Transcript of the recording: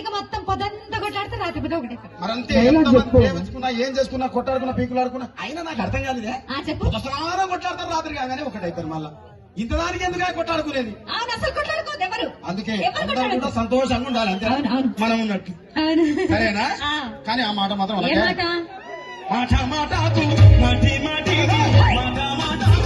ఇక మొత్తం పొద్దంతా కొట్లాడితే రాత్రి పొద్దు ఒకటి మరంతే ఎంతమంది ప్రేమించుకున్నా ఏం చేసుకున్నా కొట్టాడుకున్నా పీకులాడుకున్నా అయినా నాకు అర్థం కాలేదే చెప్పు స్నానం కొట్లాడతారు రాత్రి కాగానే ఒకటైపోయారు మళ్ళా ఇంత దానికి ఎందుకు కొట్టాడుకునేది అవును అసలు కొట్లాడుకోదు ఎవరు అందుకే అందరూ కూడా సంతోషంగా ఉండాలి అంతే మనం ఉన్నట్టు సరేనా కానీ ఆ మాట మాత్రం మాట మాటకు మాటి మాటి మాట మాటకు